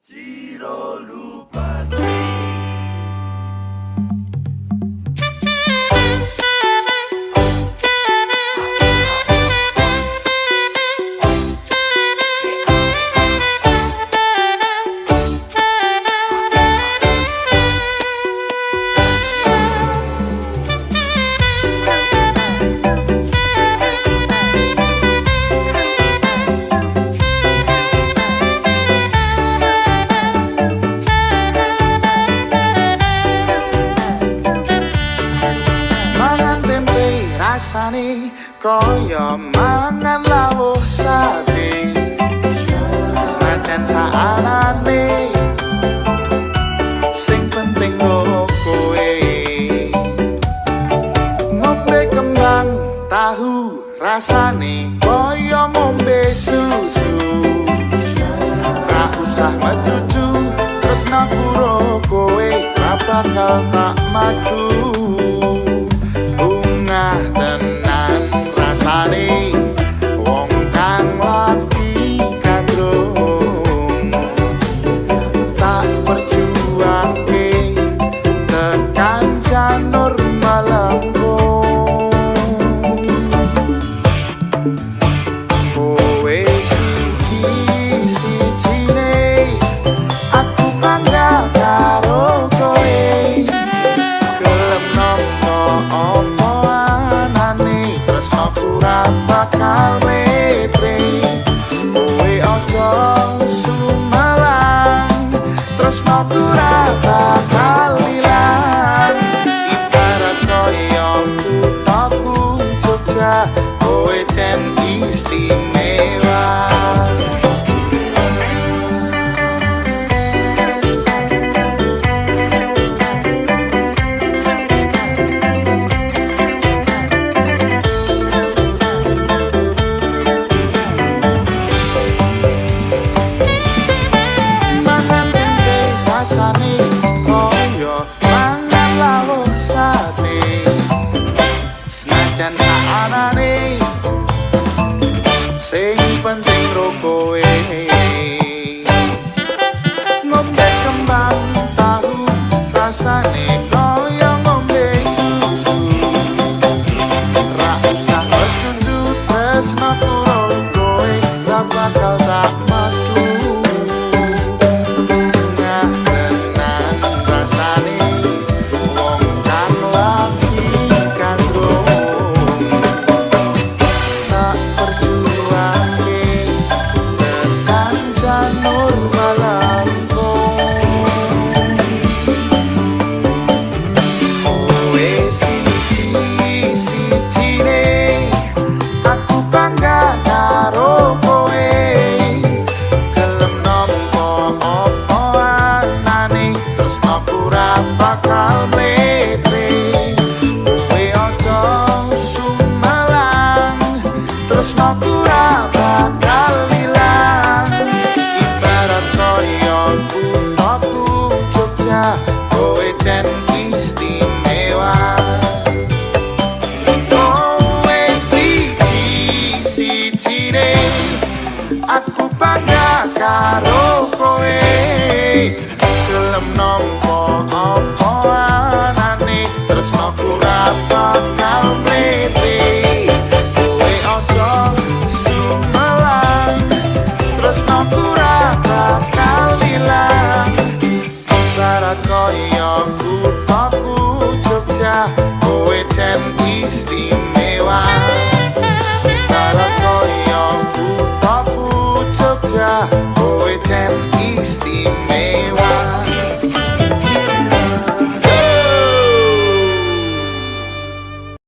Ciro Lupatri. Rasane kaya mangan lawuh sate senajan saanane sing penting kowe ngombe kembang tahu rasane kaya ngombe susu ra usah mecucu tresna karo kowe ra bakal tak madu tenan rasane wong kang lagi kandrung tak perjuangke tekan janur malangkung kowe siji-sijine aku bangga karo kowe gelem nampa apa ora bakal letre kowe aja sumalang tresnaku ora bakal ilang ibarat koyo kuthaku Jogja kowe jen istimewa. Rasane koyo mangan lawuh sate senajan saanane sing penting ro kowe ngombe kembang tahu rasane koyo ngombe susu ra usah mecucu tresna karo kowe ra bakal tak madu bakal mletre kowe aja sumalang tresnaku